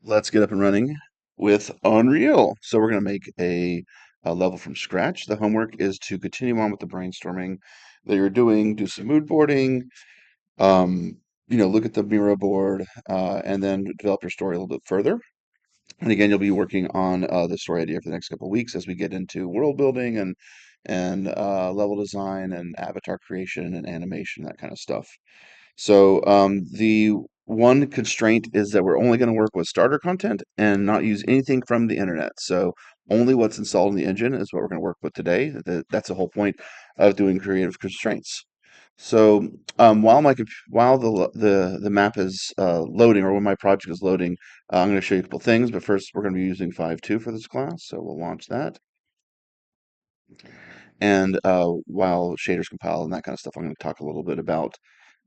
Let's get up and running with Unreal. So we're going to make a level from scratch. The homework is to continue on with the brainstorming that you're doing, do some mood boarding, um, look at the Miro board, and then develop your story a little bit further. And again, you'll be working on the story idea for the next couple of weeks as we get into world building and level design and avatar creation and animation, that kind of stuff. So the one constraint is that we're only going to work with starter content and not use anything from the internet. So only what's installed in the engine is what we're going to work with today. That's the whole point of doing creative constraints. So while the map is loading, or when my project is loading, I'm going to show you a couple things. But first, we're going to be using 5.2 for this class, so we'll launch that. And while shaders compile and that kind of stuff, I'm going to talk a little bit about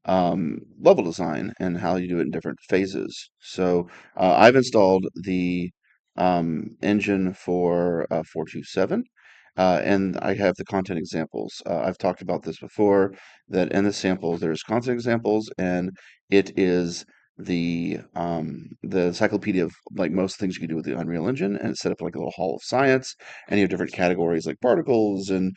level design and how you do it in different phases. So I've installed the engine for 427, and I have the content examples. I've talked about this before, that in the samples there's content examples, and it is the encyclopedia of like most things you can do with the Unreal Engine, and it's set up like a little hall of science, and you have different categories like particles, and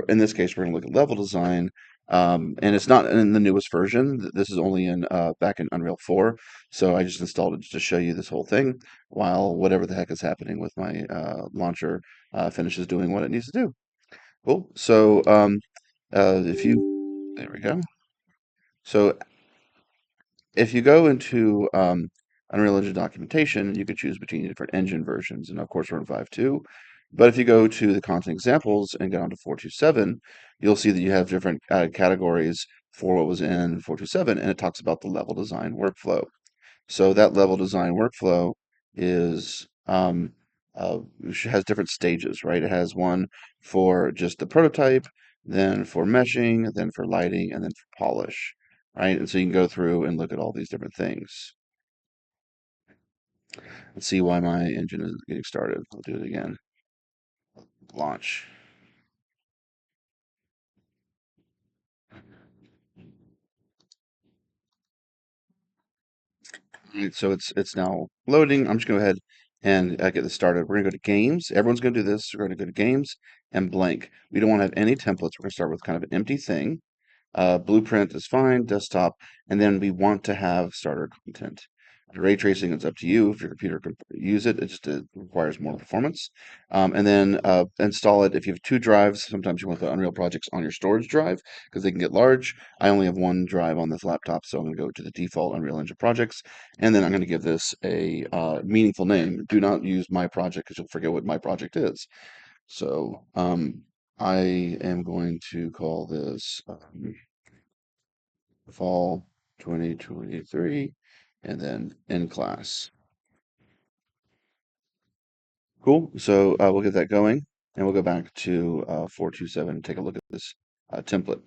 in this case we're going to look at level design, and it's not in the newest version. This is only in back in Unreal 4. So I just installed it to show you this whole thing while whatever the heck is happening with my launcher finishes doing what it needs to do. Cool. So if you, there we go. So if you go into Unreal Engine documentation, you can choose between the different engine versions. And of course, we're in 5.2. But if you go to the content examples and get onto 4.2.7, you'll see that you have different categories for what was in 4.2.7, and it talks about the level design workflow. So that level design workflow is has different stages, right? It has one for just the prototype, then for meshing, then for lighting, and then for polish, right? And so you can go through and look at all these different things. Let's see why my engine isn't getting started. I'll do it again. Launch. All right, so it's now loading. I'm just going to go ahead and get this started. We're going to go to games. Everyone's going to do this. We're going to go to games and blank. We don't want to have any templates. We're going to start with kind of an empty thing. Blueprint is fine, desktop, and then we want to have starter content. Ray tracing is up to you. If your computer can use it, it requires more performance. And then install it. If you have two drives, sometimes you want the Unreal projects on your storage drive because they can get large. I only have one drive on this laptop, so I'm going to go to the default Unreal Engine projects, and then I'm going to give this a meaningful name. Do not use my project because you'll forget what my project is. So I am going to call this fall 2023, and then in class. Cool. So we'll get that going, and we'll go back to 427 and take a look at this template.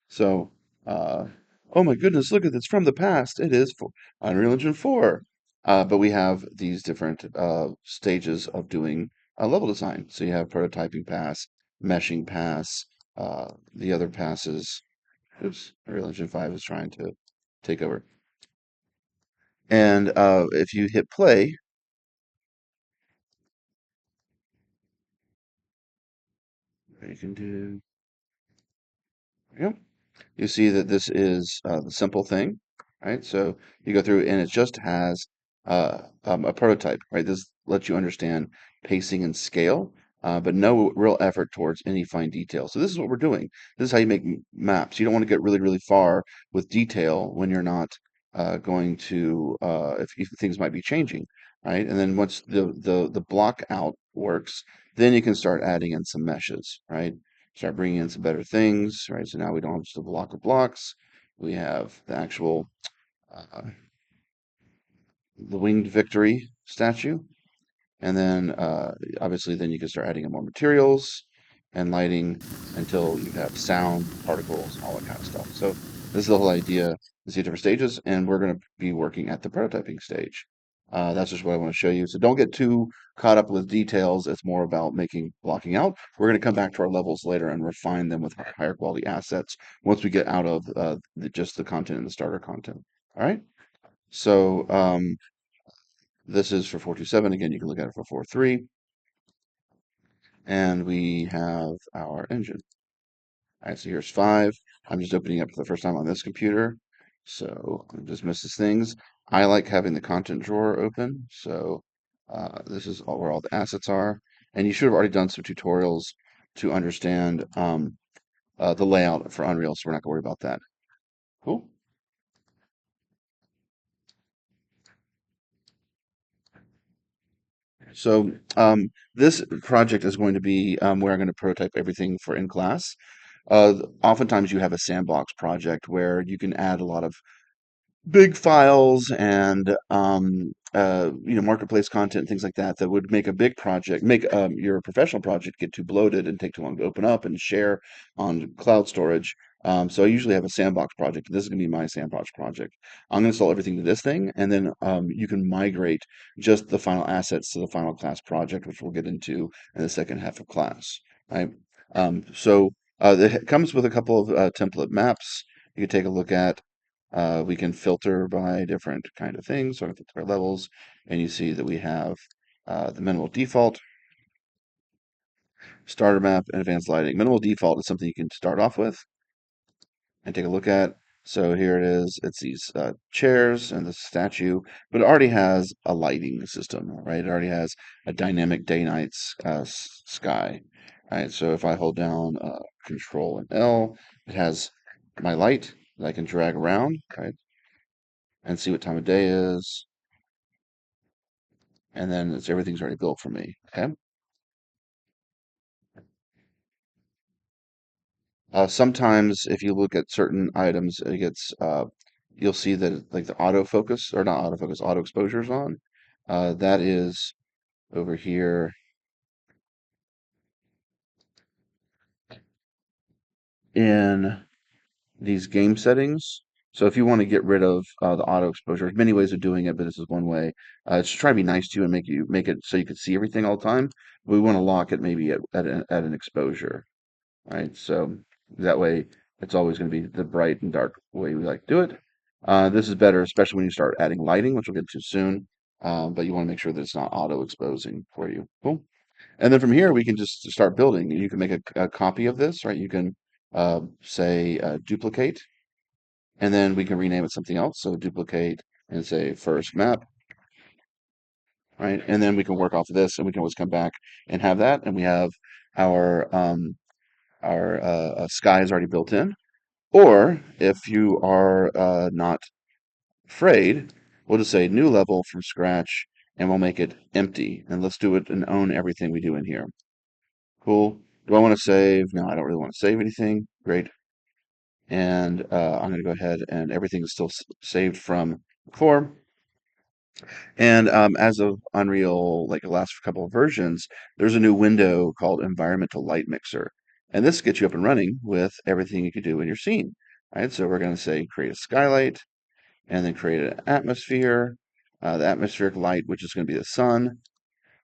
So, uh, oh my goodness, look at this from the past. It is for Unreal Engine 4. But we have these different stages of doing level design. So you have prototyping pass, meshing pass, the other passes. Oops, Unreal Engine 5 is trying to take over. And if you hit play, you can do, yep, you see that this is the simple thing, right? So you go through and it just has a prototype, right? This lets you understand pacing and scale, but no real effort towards any fine detail. So this is what we're doing. This is how you make maps. You don't want to get really, really far with detail when you're not going to, if things might be changing, right? And then once the block out works, then you can start adding in some meshes, right? Start bringing in some better things, right? So now we don't have just a block of blocks. We have the actual the winged victory statue, and then obviously then you can start adding in more materials and lighting until you have sound, particles, all that kind of stuff. So this is the whole idea. These different stages, and we're going to be working at the prototyping stage. That's just what I want to show you. So don't get too caught up with details. It's more about making blocking out. We're going to come back to our levels later and refine them with higher quality assets once we get out of just the content and the starter content. All right. So This is for 427. Again, you can look at it for 43. And we have our engine. All right, so here's 5. I'm just opening up for the first time on this computer. So it just misses things. I like having the content drawer open. So this is where all the assets are. And you should have already done some tutorials to understand the layout for Unreal, so we're not going to worry about that. Cool. So this project is going to be where I'm going to prototype everything for in class. Oftentimes you have a sandbox project where you can add a lot of big files and marketplace content, things like that, that would make a big project, make your professional project get too bloated and take too long to open up and share on cloud storage. So I usually have a sandbox project. This is going to be my sandbox project. I'm going to install everything to this thing, and then you can migrate just the final assets to the final class project, which we'll get into in the second half of class. Right. It comes with a couple of template maps you can take a look at. We can filter by different kind of things, sort of filter by levels, and you see that we have the minimal default, starter map, and advanced lighting. Minimal default is something you can start off with and take a look at. So here it is. It's these chairs and the statue, but it already has a lighting system, right? It already has a dynamic day-night sky, right? So if I hold down Control and L, it has my light that I can drag around, right? And see what time of day is, and then everything's already built for me. Okay. Sometimes if you look at certain items, it gets you'll see that like the autofocus or not autofocus, auto exposure is on. That is over here in these game settings. So if you want to get rid of the auto exposure, there's many ways of doing it, but this is one way. It's to try to be nice to you and make it so you can see everything all the time. We want to lock it maybe at an exposure. Right? So that way it's always going to be the bright and dark way we like to do it. This is better, especially when you start adding lighting, which we'll get to soon. But you want to make sure that it's not auto exposing for you. Cool. And then from here, we can just start building. You can make a copy of this, right? You can say duplicate, and then we can rename it something else. So duplicate and say first map, right? And then we can work off of this, and we can always come back and have that. And we have our sky is already built in. Or if you are not afraid, we'll just say new level from scratch and we'll make it empty. And let's do it and own everything we do in here. Cool. Do I want to save? No, I don't really want to save anything. Great. And I'm going to go ahead and everything is still saved from before. And as of Unreal, like the last couple of versions, there's a new window called Environmental Light Mixer. And this gets you up and running with everything you can do in your scene. Right? So we're going to say create a skylight and then create an atmosphere, the atmospheric light, which is going to be the sun,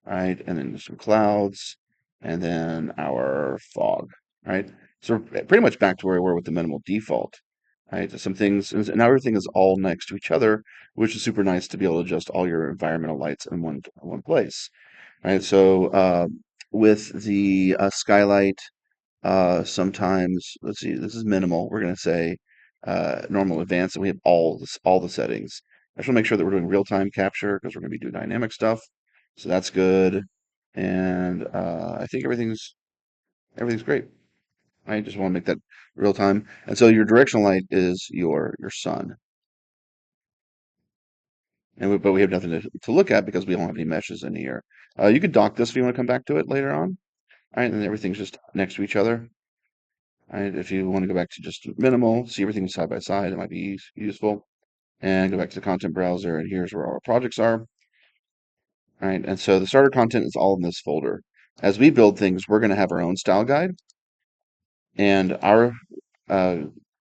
right? And then some clouds, and then our fog, right? So we're pretty much back to where we were with the minimal default, right? Some things, and now everything is all next to each other, which is super nice to be able to adjust all your environmental lights in one place, right? So with the skylight, sometimes, let's see, this is minimal. We're going to say normal advanced, and we have all the settings. I just want to make sure that we're doing real-time capture because we're going to be doing dynamic stuff. So that's good. And I think everything's great. I just want to make that real time. And so your directional light is your sun. But we have nothing to look at because we don't have any meshes in here. You could dock this if you want to come back to it later on. All right, and everything's just next to each other. Right? If you want to go back to just minimal, see everything side by side, it might be useful. And go back to the content browser, and here's where all our projects are. Right? And so the starter content is all in this folder. As we build things, we're going to have our own style guide, and our uh,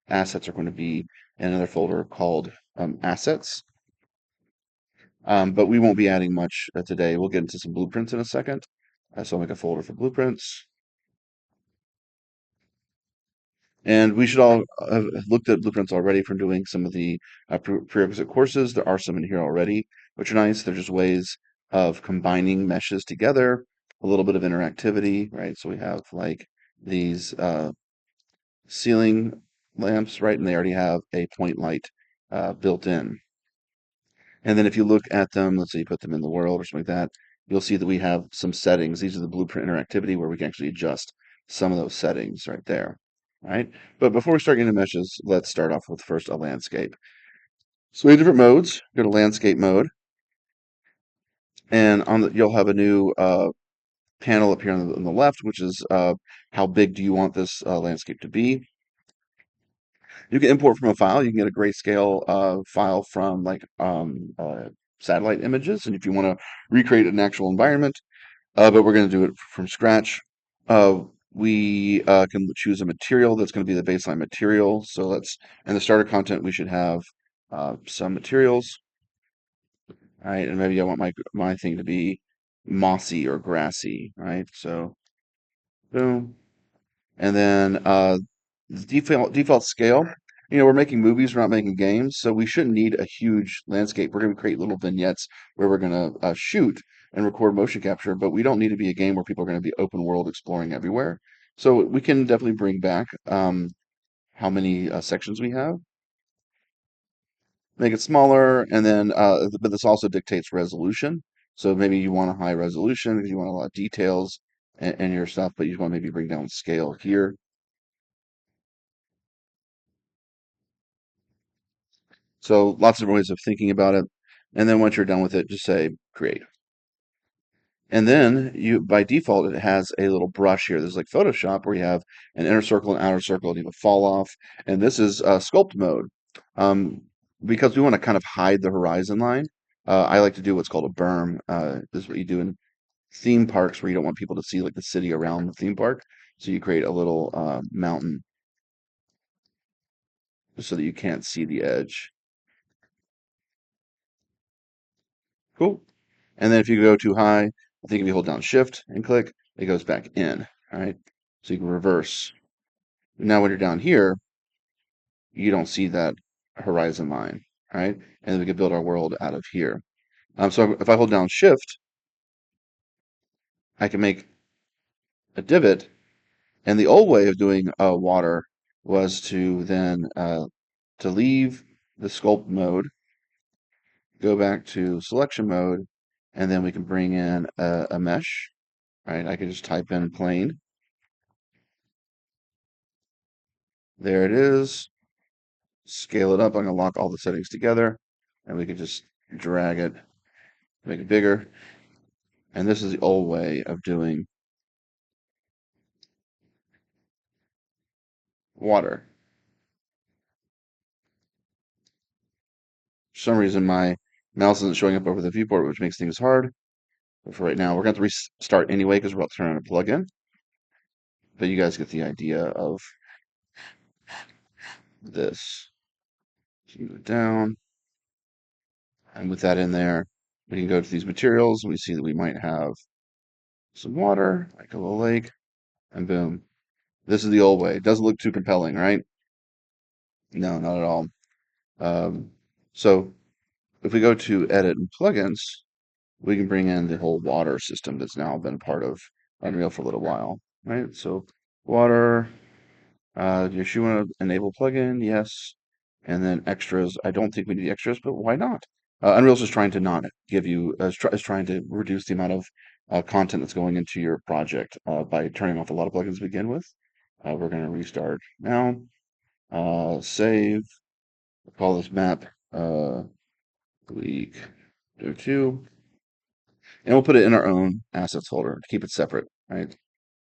assets are going to be in another folder called assets. But we won't be adding much today. We'll get into some blueprints in a second. So I'll make a folder for blueprints. And we should all have looked at blueprints already from doing some of the prerequisite courses. There are some in here already. which are nice. They're just ways of combining meshes together, a little bit of interactivity, right? So we have like these ceiling lamps, right? And they already have a point light built in. And then if you look at them, let's say you put them in the world or something like that, you'll see that we have some settings. These are the blueprint interactivity where we can actually adjust some of those settings right there, right? But before we start getting into meshes, let's start off with first a landscape. So we have different modes. Go to landscape mode, and you'll have a new panel up here on the left, which is how big do you want this landscape to be. You can import from a file. You can get a grayscale file from like satellite images, and if you want to recreate an actual environment, but we're going to do it from scratch. Uh, we can choose a material that's going to be the baseline material. So in the starter content, we should have some materials, right? And maybe I want my thing to be mossy or grassy, right? So boom. And then the default scale. We're making movies, we're not making games, so we shouldn't need a huge landscape. We're going to create little vignettes where we're going to shoot and record motion capture, but we don't need to be a game where people are going to be open world exploring everywhere. So we can definitely bring back how many sections we have, make it smaller, and then but this also dictates resolution. So maybe you want a high resolution because you want a lot of details in your stuff, but you want to maybe bring down scale here. So lots of different ways of thinking about it. And then once you're done with it, just say create. And then by default, it has a little brush here. There's like Photoshop where you have an inner circle and outer circle, and you have a fall off. And this is sculpt mode. Um, because we want to kind of hide the horizon line. I like to do what's called a berm. This is what you do in theme parks where you don't want people to see like the city around the theme park. So you create a little mountain so that you can't see the edge. Cool. And then if you go too high, I think if you hold down Shift and click, it goes back in. All right. So you can reverse. Now when you're down here, you don't see that horizon line. All right. And then we can build our world out of here. So if I hold down Shift, I can make a divot. And the old way of doing water was to then to leave the sculpt mode, go back to selection mode, and then we can bring in a mesh. Right. I can just type in plane. There it is. Scale it up. I'm going to lock all the settings together, and we can just drag it, make it bigger. And this is the old way of doing water. For some reason, my mouse isn't showing up over the viewport, which makes things hard. But for right now, we're going to have to restart anyway because we're about to turn on a plugin. But you guys get the idea of this. So move it down. And with that in there, we can go to these materials. We see that we might have some water, like a little lake, and boom. This is the old way. It doesn't look too compelling, right? No, not at all. Um, so if we go to edit and plugins, we can bring in the whole water system that's now been part of Unreal for a little while, right? So water, if you want to enable plugin, yes. And then extras, I don't think we need extras, but why not? Unreal's just trying to not give you, is trying to reduce the amount of content that's going into your project by turning off a lot of plugins to begin with. We're going to restart now, save, call this map Week02, and we'll put it in our own assets folder to keep it separate, right?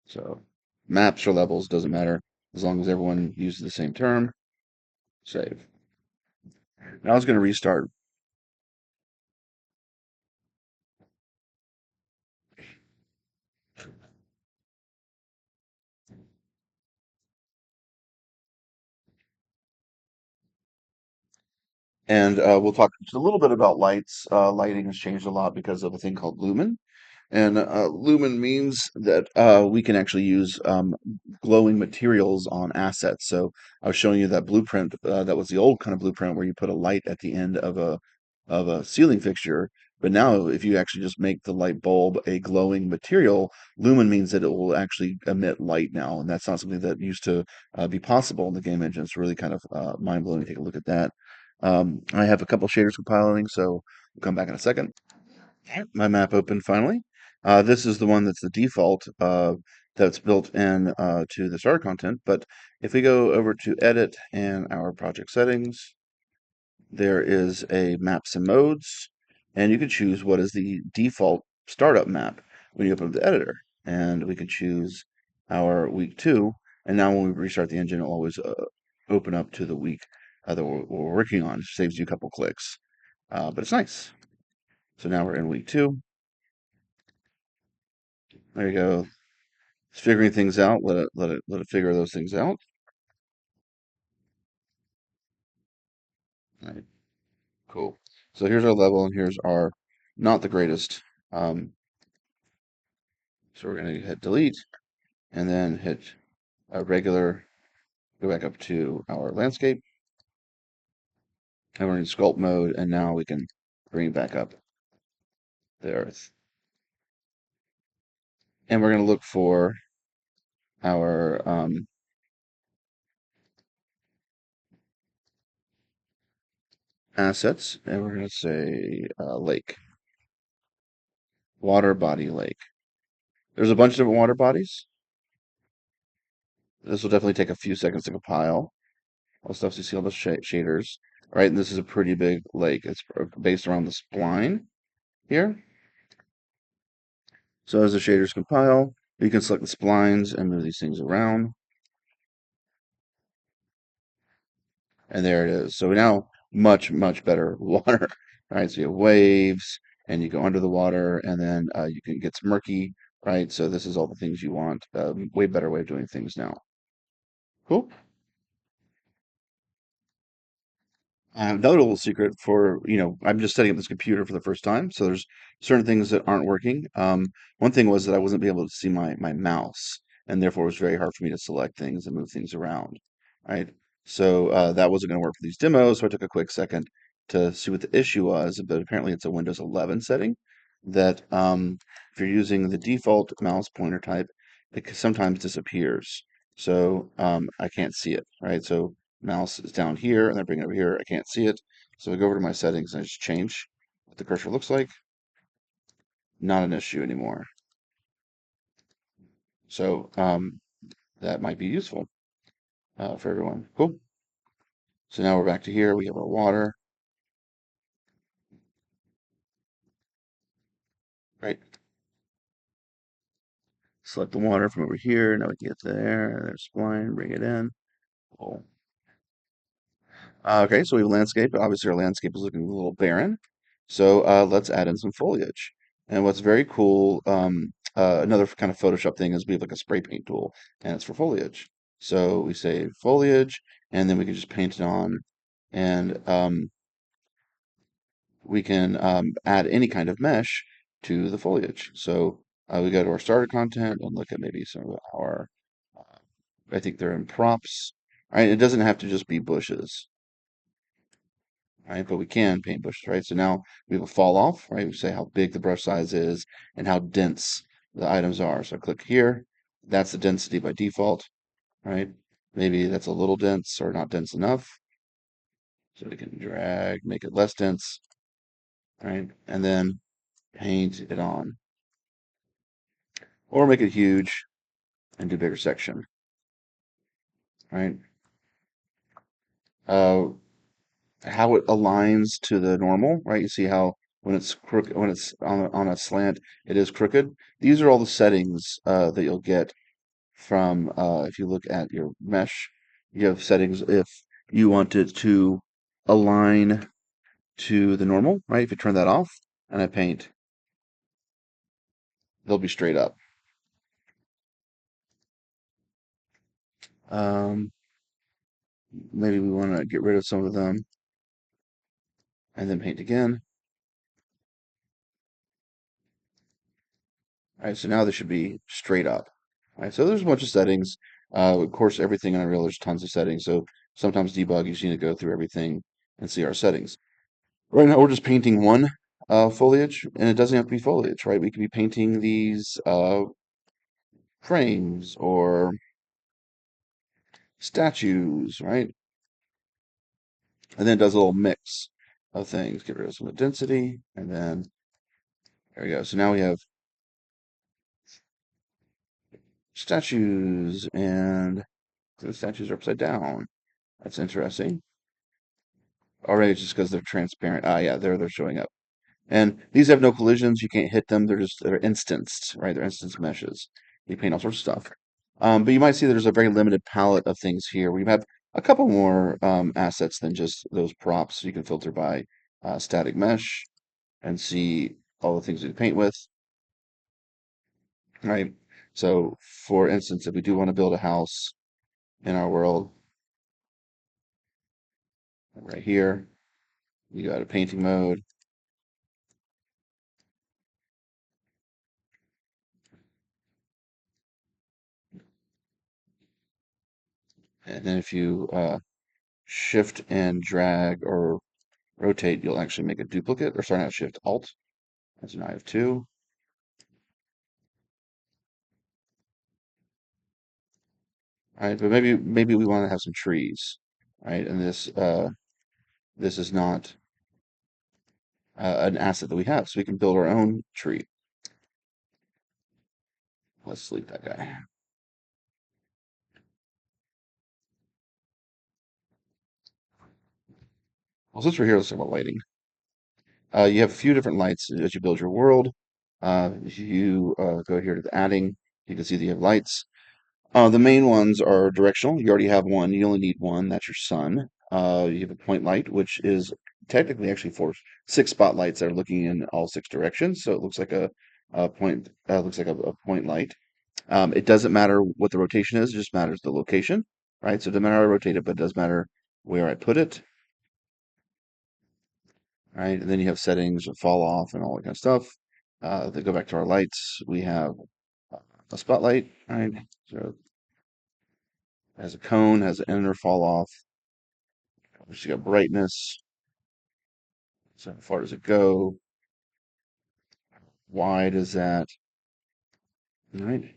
So maps or levels, doesn't matter as long as everyone uses the same term. Save. Now it's going to restart. And we'll talk just a little bit about lights. Lighting has changed a lot because of a thing called lumen. And lumen means that we can actually use glowing materials on assets. So I was showing you that blueprint. That was the old kind of blueprint where you put a light at the end of of a ceiling fixture. But now, if you actually just make the light bulb a glowing material, lumen means that it will actually emit light now, and that's not something that used to be possible in the game engine. It's really kind of mind-blowing. Take a look at that. I have a couple shaders compiling, so we'll come back in a second. My map opened finally. This is the one that's the default that's built in to the starter content. But if we go over to Edit and our project settings, there is a Maps and Modes, and you can choose what is the default startup map when you open up the editor. And we can choose our week 2, and now when we restart the engine, it'll always open up to the week that we're working on. It saves you a couple clicks, but it's nice. So now we're in week 2. There you go. It's figuring things out. Let it figure those things out. All right, cool. So here's our level, and here's our not the greatest. So we're going to hit delete, and then hit a regular. Go back up to our landscape, and we're in sculpt mode, and now we can bring back up the earth. And we're going to look for our assets, and we're going to say lake, water body lake. There's a bunch of different water bodies. This will definitely take a few seconds to compile. All the stuff you see, all the shaders. All right, and this is a pretty big lake. It's based around the spline here. So as the shaders compile, you can select the splines and move these things around. And there it is. So now much, much better water. All right, so you have waves, and you go under the water, and then you can get some murky, right? So this is all the things you want. Way better way of doing things now. Cool. Another little secret for, I'm just setting up this computer for the first time, so there's certain things that aren't working. One thing was that I wasn't able to see my mouse, and therefore it was very hard for me to select things and move things around, right? So that wasn't going to work for these demos, so I took a quick second to see what the issue was, but apparently it's a Windows 11 setting that if you're using the default mouse pointer type, it sometimes disappears. So I can't see it, right? So mouse is down here and then bring it over here. I can't see it. So I go over to my settings and I just change what the cursor looks like. Not an issue anymore. So that might be useful for everyone. Cool. So now we're back to here. We have our water, right? Select the water from over here. Now we can get there. There's spline. Bring it in. Cool. Okay, so we have landscape. Obviously, our landscape is looking a little barren. So let's add in some foliage. And what's very cool, another kind of Photoshop thing is we have like a spray paint tool, and it's for foliage. So we say foliage, and then we can just paint it on, and we can add any kind of mesh to the foliage. So we go to our starter content and look at maybe some of our, I think they're in props. Right? It doesn't have to just be bushes. Right? But we can paint bushes, right? So now we have a fall off, right? We say how big the brush size is and how dense the items are. So I click here. That's the density by default, right? Maybe that's a little dense or not dense enough. So we can drag, make it less dense, right? And then paint it on. Or make it huge and do bigger section, right? Uh, how it aligns to the normal, right? You see how when it's crooked, when it's on a slant, it is crooked. These are all the settings that you'll get from if you look at your mesh. You have settings if you want it to align to the normal, right? If you turn that off and I paint, they'll be straight up. Um, Maybe we want to get rid of some of them and then paint again. All right, so now they should be straight up. All right, so there's a bunch of settings. Of course, everything in Unreal, there's tons of settings. So sometimes debug, you just need to go through everything and see our settings. Right now, we're just painting one foliage, and it doesn't have to be foliage, right? We could be painting these frames or statues, right? And then it does a little mix of things. Get rid of some of the density, and then there we go. So now we have statues, and the statues are upside down. That's interesting. Already, it's just because they're transparent. Ah, yeah, there they're showing up. And these have no collisions. You can't hit them. They're instanced, right? They're instance meshes. You paint all sorts of stuff. But you might see there's a very limited palette of things here. We have a couple more assets than just those props. You can filter by static mesh and see all the things we can paint with, right? So, for instance, if we do want to build a house in our world, right here, you go to painting mode, and then if you shift and drag or rotate, you'll actually make a duplicate, or sorry, not shift, alt. That's an I have two. Right? But maybe we want to have some trees, right? And this is not an asset that we have, so we can build our own tree. Let's sleep that guy. Well, since we're here, let's talk about lighting. You have a few different lights as you build your world. If you go here to the adding, you can see that you have lights. The main ones are directional. You already have one. You only need one. That's your sun. You have a point light, which is technically actually for six spotlights that are looking in all six directions. So it looks like a point. Looks like a point light. It doesn't matter what the rotation is; it just matters the location, right? So it doesn't matter how I rotate it, but it does matter where I put it, right? And then you have settings, fall off, and all that kind of stuff. They go back to our lights. We have a spotlight, right? So it has a cone, has an inner fall off. You got brightness. So how far does it go? Wide is that? Right.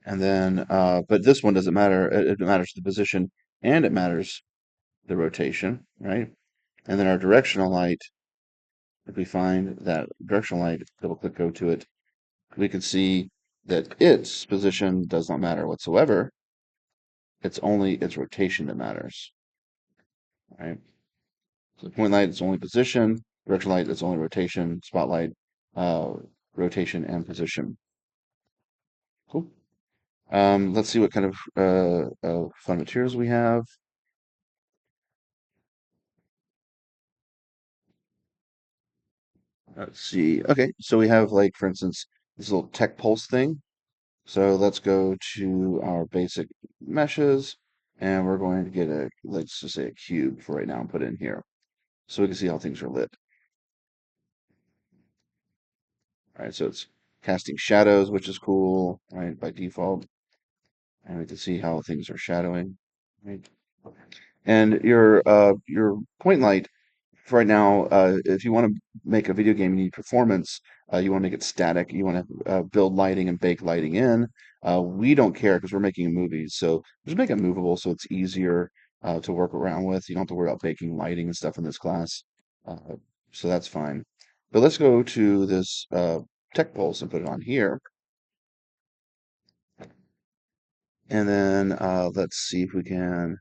And then, but this one doesn't matter. It matters the position and it matters the rotation, right? And then our directional light, if we find that directional light, double click, go to it, we can see that its position does not matter whatsoever. It's only its rotation that matters, right? So the point light is only position, directional light is only rotation, spotlight, uh, rotation and position. Cool. Let's see what kind of fun materials we have. Let's see. Okay, so we have like, for instance, this little tech pulse thing. So let's go to our basic meshes, and we're going to get a, let's just say a cube for right now and put it in here. So we can see how things are lit. All right, so it's casting shadows, which is cool, right, by default. And we can see how things are shadowing, right? And your point light for right now, if you want to make a video game, you need performance. You want to make it static. You want to build lighting and bake lighting in. We don't care because we're making movies, so just make it movable so it's easier to work around with. You don't have to worry about baking lighting and stuff in this class, uh, so that's fine. But let's go to this tech pulse and put it on here, and then let's see if we can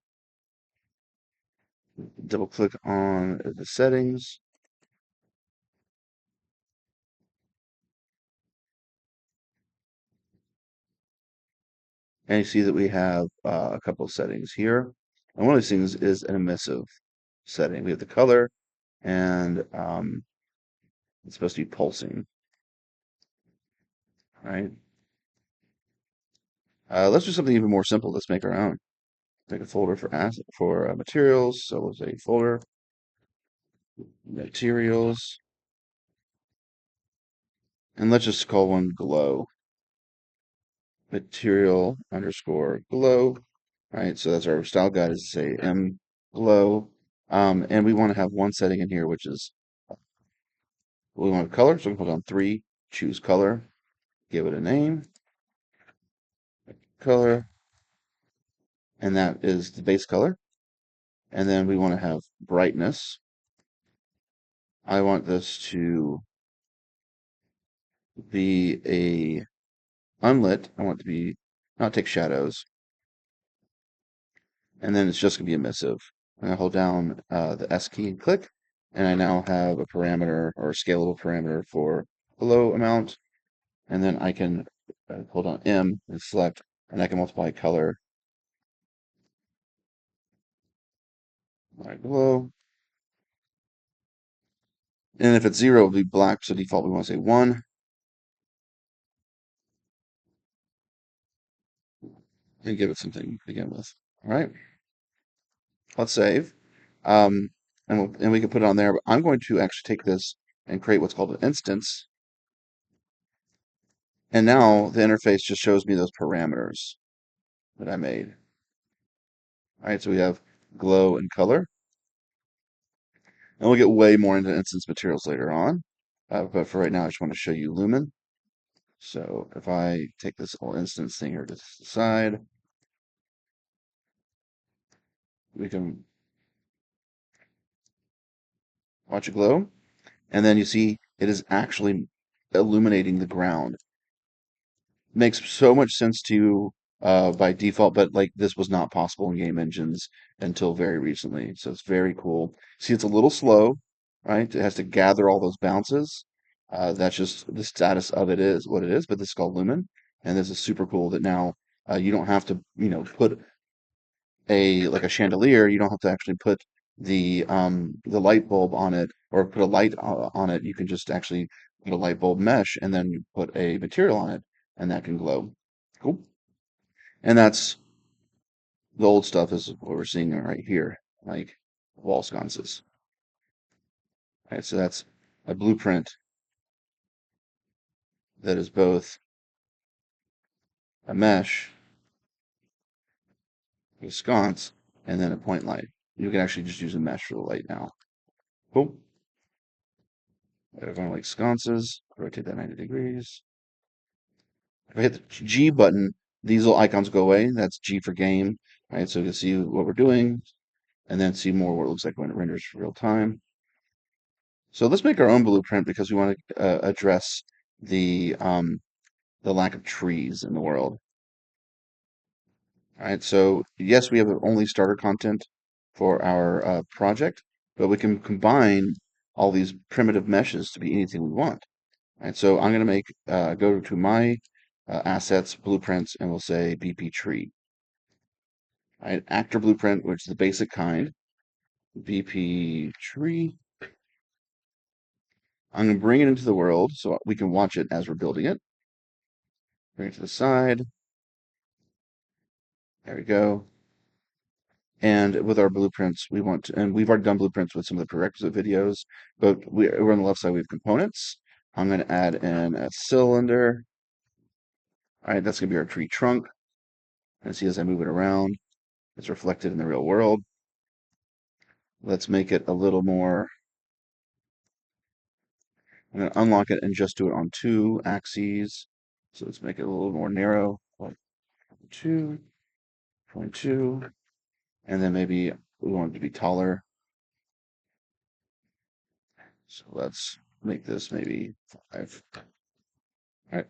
double click on the settings. And you see that we have a couple of settings here. And one of these things is an emissive setting. We have the color, and it's supposed to be pulsing, right? Let's do something even more simple. Let's make our own. Make a folder for materials. So we'll say folder materials, and let's just call one glow. Material underscore glow, right? So that's our style guide is to say M glow. And we want to have one setting in here, which is we want color. So we can hold down three, choose color, give it a name, color, and that is the base color. And then we want to have brightness. I want this to be a unlit. I want it to be not take shadows. And then it's just going to be emissive. I'm going to hold down the S key and click, and I now have a parameter or a scalable parameter for glow amount. And then I can hold on M and select, and I can multiply color by glow. And if it's zero, it'll be black. So default, we want to say 1 and give it something to begin with. All right, let's save. Um, and we can put it on there. But I'm going to actually take this and create what's called an instance. And now the interface just shows me those parameters that I made. All right, so we have glow and color. And we'll get way more into instance materials later on. But for right now, I just want to show you lumen. So if I take this whole instance thing here to the side, we can watch it glow. And then you see it is actually illuminating the ground. Makes so much sense to you by default, but like this was not possible in game engines until very recently. So it's very cool. See, it's a little slow, right? It has to gather all those bounces. That's just the status of it is what it is, but this is called Lumen. And this is super cool that now you don't have to, put a like a chandelier, you don't have to actually put the light bulb on it or put a light on it. You can just actually put a light bulb mesh and then you put a material on it and that can glow. Cool. And that's the old stuff is what we're seeing right here, like wall sconces. Right, so that's a blueprint that is both a mesh, a sconce, and then a point light. You can actually just use a mesh for the light now. Cool. If I like sconces, rotate that 90 degrees. If I hit the G button, these little icons go away. That's G for game, right? So you can see what we're doing and then see more what it looks like when it renders real time. So let's make our own blueprint because we want to address the lack of trees in the world. All right, so yes, we have only starter content for our project, but we can combine all these primitive meshes to be anything we want. All right, so I'm going to go to my assets, blueprints, and we'll say BP tree. All right, actor blueprint, which is the basic kind, BP tree. I'm going to bring it into the world so we can watch it as we're building it. Bring it to the side. There we go. And with our blueprints, and we've already done blueprints with some of the prerequisite videos, but we're on the left side, we have components. I'm going to add in a cylinder. All right, that's going to be our tree trunk. And see as I move it around, it's reflected in the real world. Let's make it a little more. I'm going to unlock it and just do it on two axes. So let's make it a little more narrow. 2.2. And then maybe we want it to be taller. So let's make this maybe 5. All right.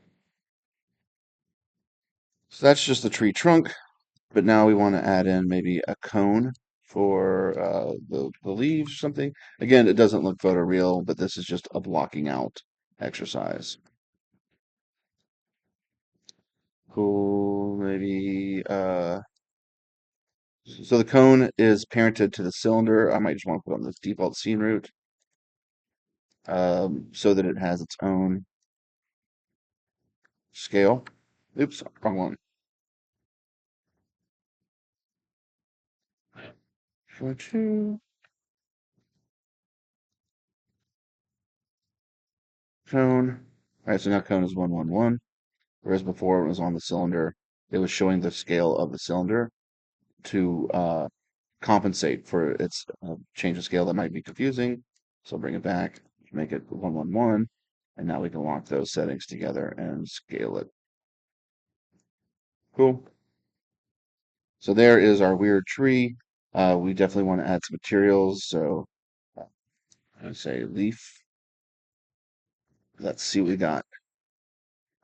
So that's just the tree trunk. But now we want to add in maybe a cone for the leaves or something. Again, it doesn't look photoreal, but this is just a blocking out exercise. Cool, maybe so the cone is parented to the cylinder. I might just want to put on the default scene root so that it has its own scale. Oops, wrong one. For two cone. All right, so now cone is 111. Whereas before it was on the cylinder, it was showing the scale of the cylinder to compensate for its change of scale that might be confusing. So I'll bring it back, make it 111, and now we can lock those settings together and scale it. Cool. So there is our weird tree. We definitely want to add some materials. So I say leaf. Let's see what we got.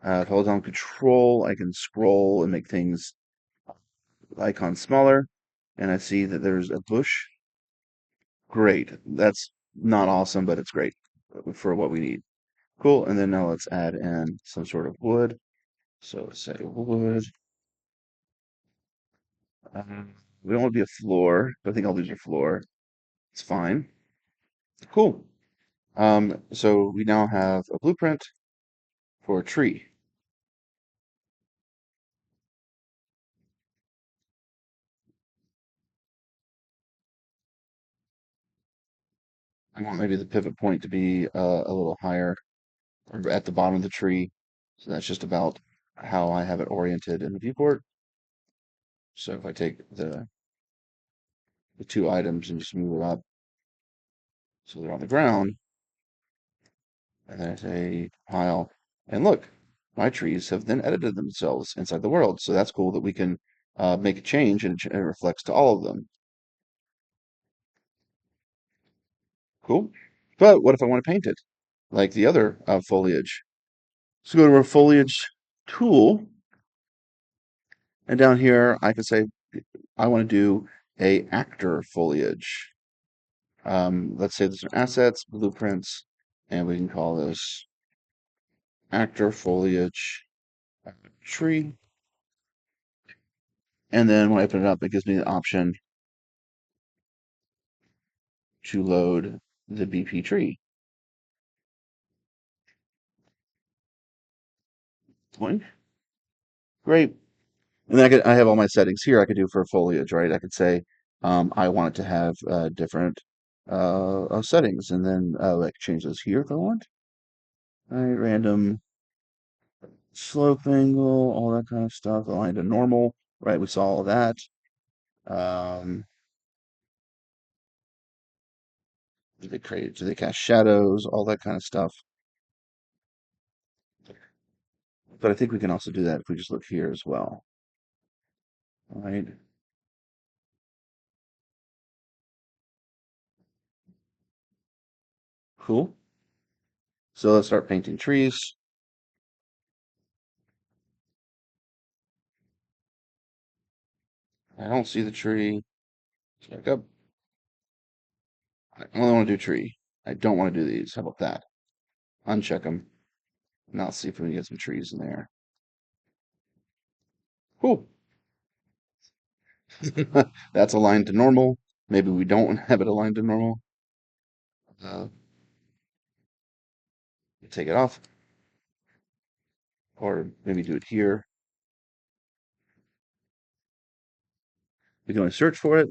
Hold down control. I can scroll and make things icon smaller. And I see that there's a bush. Great. That's not awesome, but it's great for what we need. Cool. And then now let's add in some sort of wood. So say wood. We don't want to be a floor, but I think I'll use a floor. It's fine. Cool. So we now have a blueprint for a tree. I want maybe the pivot point to be a little higher or at the bottom of the tree. So that's just about how I have it oriented in the viewport. So if I take the two items and just move it up so they're on the ground, and then I say pile, and look, my trees have then edited themselves inside the world. So that's cool that we can make a change and it reflects to all of them. Cool. But what if I want to paint it like the other foliage? So go to our foliage tool, and down here I can say I want to do a actor foliage. Let's say there's assets, blueprints, and we can call this actor foliage tree. And then when I open it up, it gives me the option to load the BP tree. Point. Great. And then I have all my settings here I could do for foliage, right? I could say I want it to have different settings, and then I can change those here if I want. All right, random slope angle, all that kind of stuff. Align to normal, right? We saw all that. Um, do they cast shadows, all that kind of stuff. But I think we can also do that if we just look here as well. All right, cool. So let's start painting trees. I don't see the tree. Let's back up. I only want to do tree. I don't want to do these. How about that? Uncheck them. Now let's see if we can get some trees in there. Cool. That's aligned to normal. Maybe we don't have it aligned to normal. Uh, take it off, or maybe do it here. We can only search for it.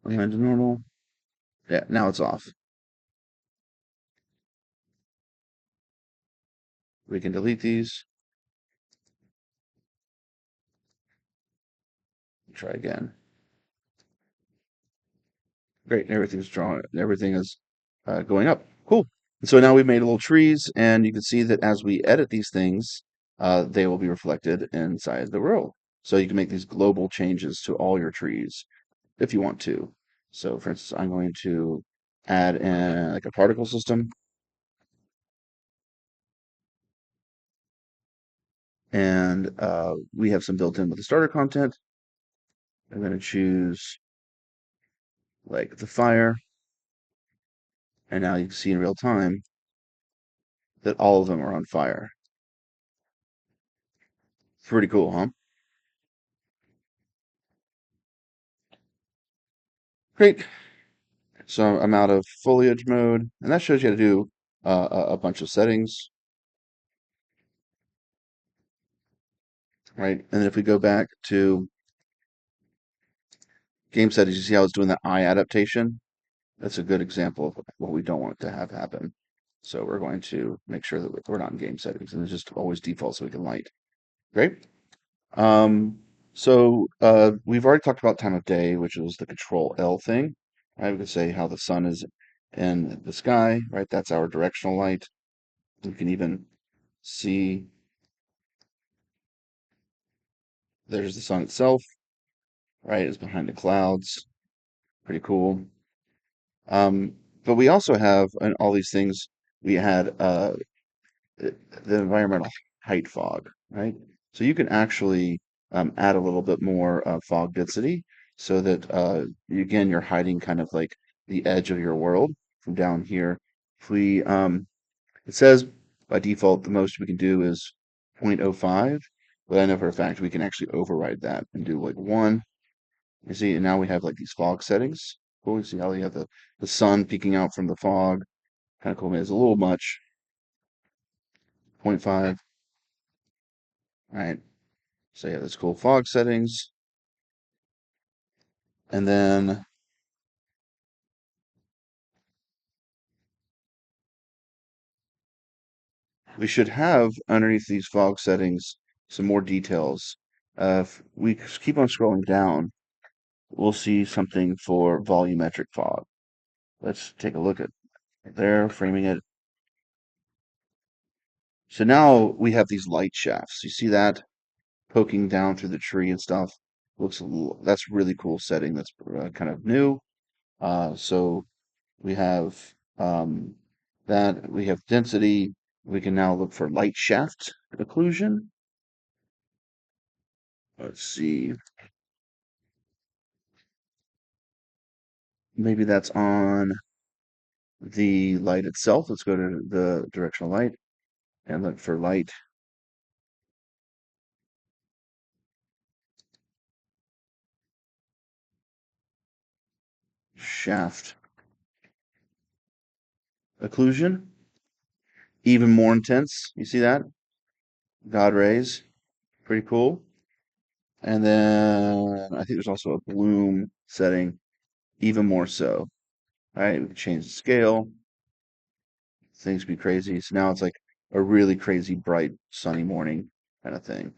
Aligned to normal. Yeah, now it's off. We can delete these. Try again. Great. Everything's drawing. Everything is going up. Cool. And so now we've made little trees, and you can see that as we edit these things, they will be reflected inside the world. So you can make these global changes to all your trees if you want to. So, for instance, I'm going to add in like a particle system, and we have some built in with the starter content. I'm going to choose like the fire, and now you can see in real time that all of them are on fire. Pretty cool, huh? Great. So I'm out of foliage mode, and that shows you how to do a bunch of settings, right? And then if we go back to game settings, you see how it's doing the eye adaptation? That's a good example of what we don't want to have happen. So we're going to make sure that we're not in game settings, and it's just always default so we can light. Great. Um, So we've already talked about time of day, which was the Control L thing. Right? We could say how the sun is in the sky, right? That's our directional light. You can even see there's the sun itself, right? It's behind the clouds. Pretty cool. Um, but we also have in all these things, we had the environmental height fog, right? So you can actually add a little bit more fog density so that again, you're hiding kind of like the edge of your world from down here. If we, it says by default, the most we can do is 0.05, but I know for a fact we can actually override that and do like 1. You see, and now we have like these fog settings. Cool. You see how you have the sun peeking out from the fog. Kind of cool. Man, it's a little much. 0.5. All right. So yeah, that's cool. Fog settings. And then we should have underneath these fog settings some more details. If we keep on scrolling down, we'll see something for volumetric fog. Let's take a look at there, framing it. So now we have these light shafts. You see that poking down through the tree and stuff? That's really cool setting. That's kind of new. So we have that. We have density. We can now look for light shaft occlusion. Let's see. Maybe that's on the light itself. Let's go to the directional light and look for light shaft occlusion. Even more intense. You see that? God rays. Pretty cool. And then I think there's also a bloom setting, even more so. All right, we can change the scale. Things be crazy. So now it's like a really crazy, bright, sunny morning kind of thing.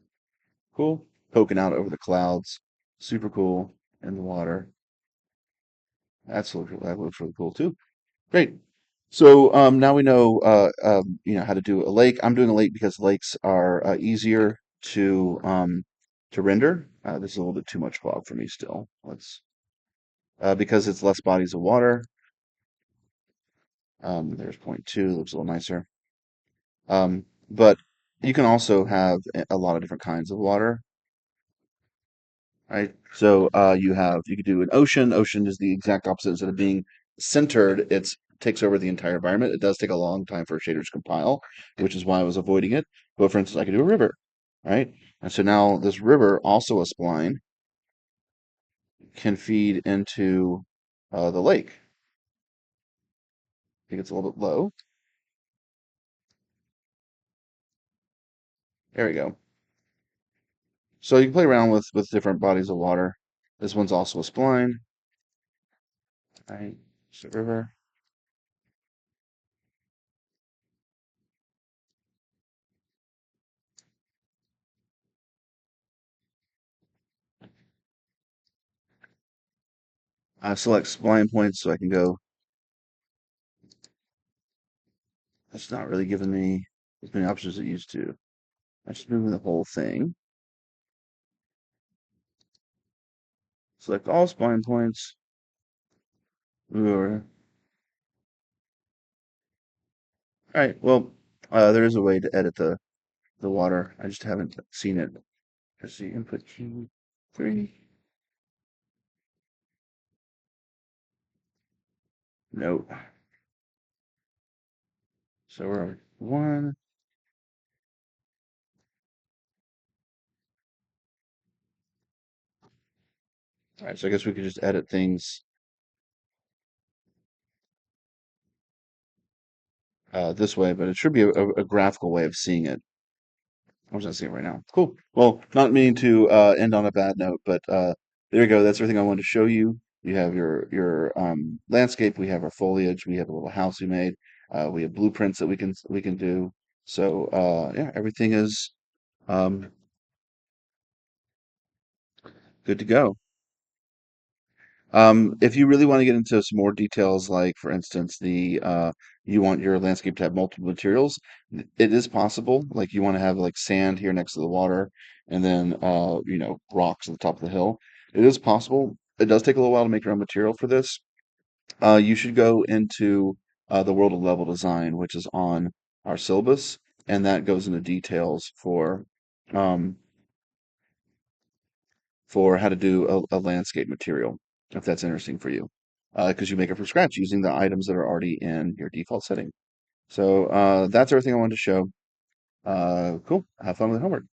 Cool. Poking out over the clouds. Super cool in the water. That looks really cool too. Great. So now we know how to do a lake. I'm doing a lake because lakes are easier to render. This is a little bit too much fog for me still. Let's because it's less bodies of water. There's point 2, looks a little nicer. But you can also have a lot of different kinds of water, right? So you could do an ocean. Ocean is the exact opposite. Instead of being centered, it's takes over the entire environment. It does take a long time for shaders to compile, which is why I was avoiding it. But for instance, I could do a river, right? And so now this river, also a spline, can feed into the lake. I think it's a little bit low. There we go. So you can play around with different bodies of water. This one's also a spline, right? So river. I select spline points so I can go. That's not really giving me as many options as it used to. I'm just moving the whole thing. Select all spline points. Move over. All right. Well, there is a way to edit the water. I just haven't seen it. Let's see. Input key 3. No. So we're on 1. All right. So I guess we could just edit things this way, but it should be a graphical way of seeing it. I'm just gonna see it right now. Cool. Well, not meaning to end on a bad note, but there you go. That's everything I wanted to show you. You have your landscape. We have our foliage. We have a little house we made. We have blueprints that we can do. So yeah, everything is um, Good to go. If you really want to get into some more details, like for instance, you want your landscape to have multiple materials, it is possible. Like you want to have like sand here next to the water, and then rocks at the top of the hill. It is possible. It does take a little while to make your own material for this. You should go into the World of Level Design, which is on our syllabus, and that goes into details um, for how to do a landscape material, if that's interesting for you, because you make it from scratch using the items that are already in your default setting. So that's everything I wanted to show. Cool. Have fun with the homework.